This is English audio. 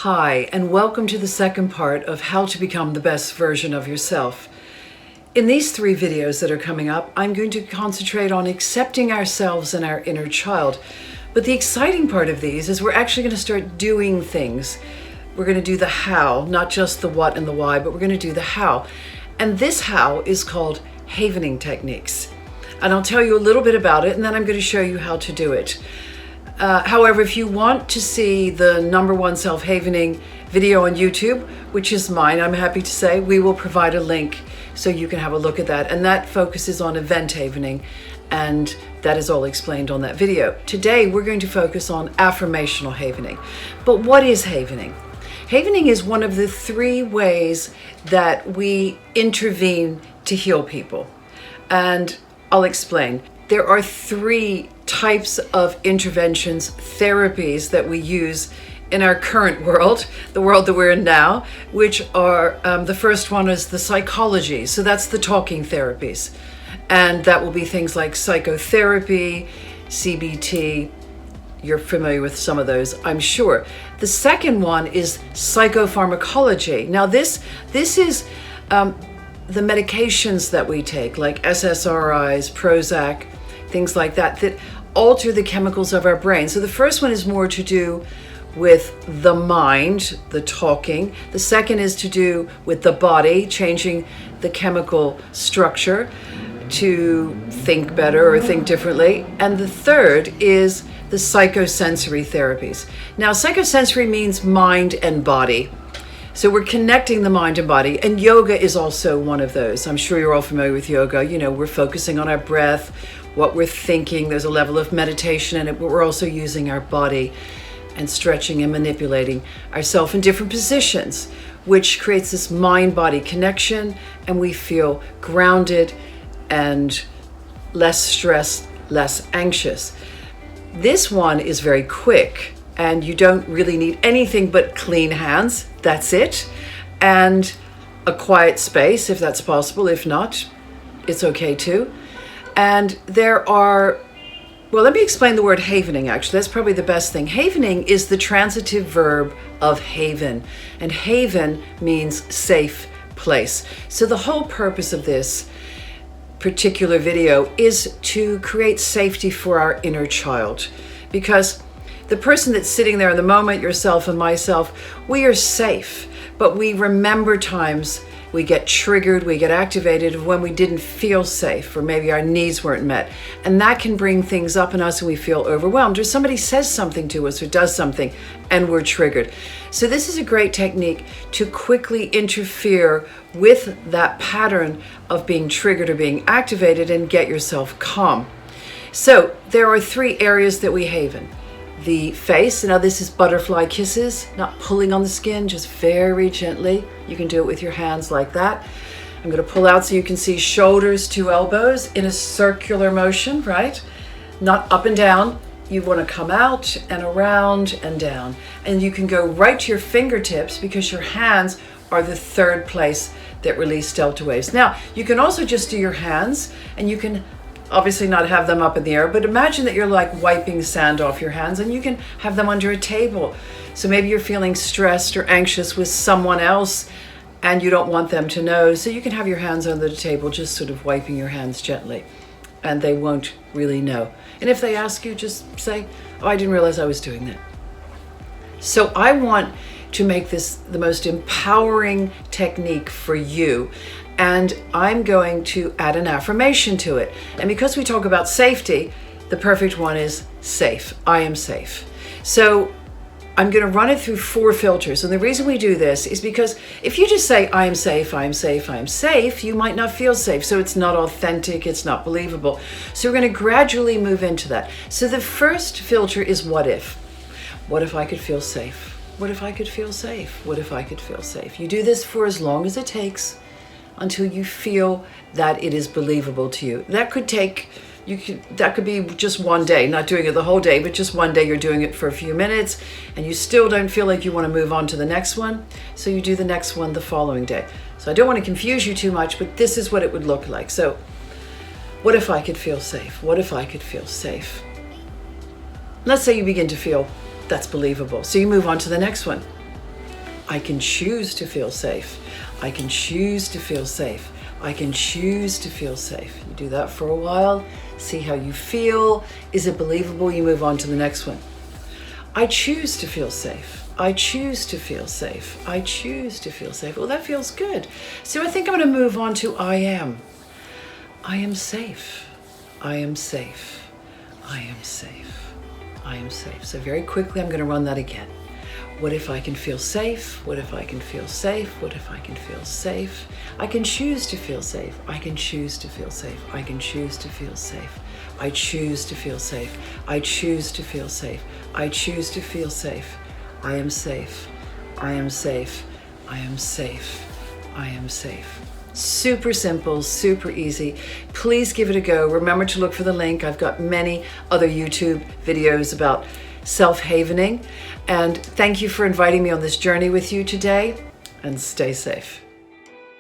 Hi, and welcome to the second part of how to become the best version of yourself. In these 3 videos that are coming up, I'm going to concentrate on accepting ourselves and our inner child. But the exciting part of these is we're actually going to start doing things. We're going to do the how, not just the what and the why, but we're going to do the how. And this how is called Havening techniques. And I'll tell you a little bit about it, and then I'm going to show you how to do it. However, if you want to see the #1 self-havening video on YouTube, which is mine, I'm happy to say, we will provide a link so you can have a look at that. And that focuses on event havening, and that is all explained on that video. Today, we're going to focus on affirmational havening. But what is havening? Havening is one of the 3 ways that we intervene to heal people. And I'll explain. There are 3 types of interventions, therapies that we use in our current world, the world that we're in now, which are, the first one is the psychology. So that's the talking therapies. And that will be things like psychotherapy, CBT. You're familiar with some of those, I'm sure. The second one is psychopharmacology. Now this is the medications that we take, like SSRIs, Prozac, things like that, that alter the chemicals of our brain. So the first one is more to do with the mind, the talking. The second is to do with the body, changing the chemical structure to think better or think differently. And the third is the psychosensory therapies. Now, psychosensory means mind and body. So we're connecting the mind and body, and yoga is also one of those. I'm sure you're all familiar with yoga. You know, we're focusing on our breath, what we're thinking. There's a level of meditation in it, but we're also using our body and stretching and manipulating ourselves in different positions, which creates this mind-body connection, and we feel grounded and less stressed, less anxious. This one is very quick, and you don't really need anything but clean hands. That's it. And a quiet space, if that's possible. If not, it's okay too. And there are, well, let me explain the word havening, actually. That's probably the best thing. Havening is the transitive verb of haven. And haven means safe place. So the whole purpose of this particular video is to create safety for our inner child. Because the person that's sitting there in the moment, yourself and myself, we are safe, but we remember times we get triggered, we get activated when we didn't feel safe, or maybe our needs weren't met. And that can bring things up in us and we feel overwhelmed, or somebody says something to us or does something and we're triggered. So this is a great technique to quickly interfere with that pattern of being triggered or being activated and get yourself calm. So there are 3 areas that we haven. The face, now this is butterfly kisses, not pulling on the skin, just very gently. You can do it with your hands like that. I'm going to pull out so you can see shoulders to elbows in a circular motion, right? Not up and down. You want to come out and around and down. And you can go right to your fingertips because your hands are the 3rd place that release delta waves. Now, you can also just do your hands, and you can obviously not have them up in the air, but imagine that you're like wiping sand off your hands, and you can have them under a table. So maybe you're feeling stressed or anxious with someone else and you don't want them to know. So you can have your hands under the table, just sort of wiping your hands gently, and they won't really know. And if they ask you, just say, "Oh, I didn't realize I was doing that." So I want to make this the most empowering technique for you. And I'm going to add an affirmation to it. And because we talk about safety, the perfect one is safe. I am safe. So I'm going to run it through 4 filters. And the reason we do this is because if you just say, I am safe, I am safe, I am safe, you might not feel safe. So it's not authentic, it's not believable. So we're going to gradually move into that. So the first filter is what if. What if I could feel safe? What if I could feel safe? What if I could feel safe? You do this for as long as it takes, until you feel that it is believable to you. That could take, that could be just one day, not doing it the whole day, but just one day you're doing it for a few minutes and you still don't feel like you want to move on to the next one. So you do the next one the following day. So I don't want to confuse you too much, but this is what it would look like. So what if I could feel safe? What if I could feel safe? Let's say you begin to feel that's believable. So you move on to the next one. I can choose to feel safe. I can choose to feel safe. I can choose to feel safe. You do that for a while, see how you feel. Is it believable? You move on to the next one. I choose to feel safe. I choose to feel safe. I choose to feel safe. Well, that feels good. So I think I'm going to move on to I am. I am safe. I am safe. I am safe. I am safe. So very quickly, I'm going to run that again. What if I can feel safe? What if I can feel safe? What if I can feel safe? I can choose to feel safe. I can choose to feel safe. I can choose to feel safe. I choose to feel safe. I choose to feel safe. I choose to feel safe. I am safe. I am safe. I am safe. I am safe. Super simple, super easy. Please give it a go. Remember to look for the link. I've got many other YouTube videos about self-havening. And thank you for inviting me on this journey with you today, and stay safe.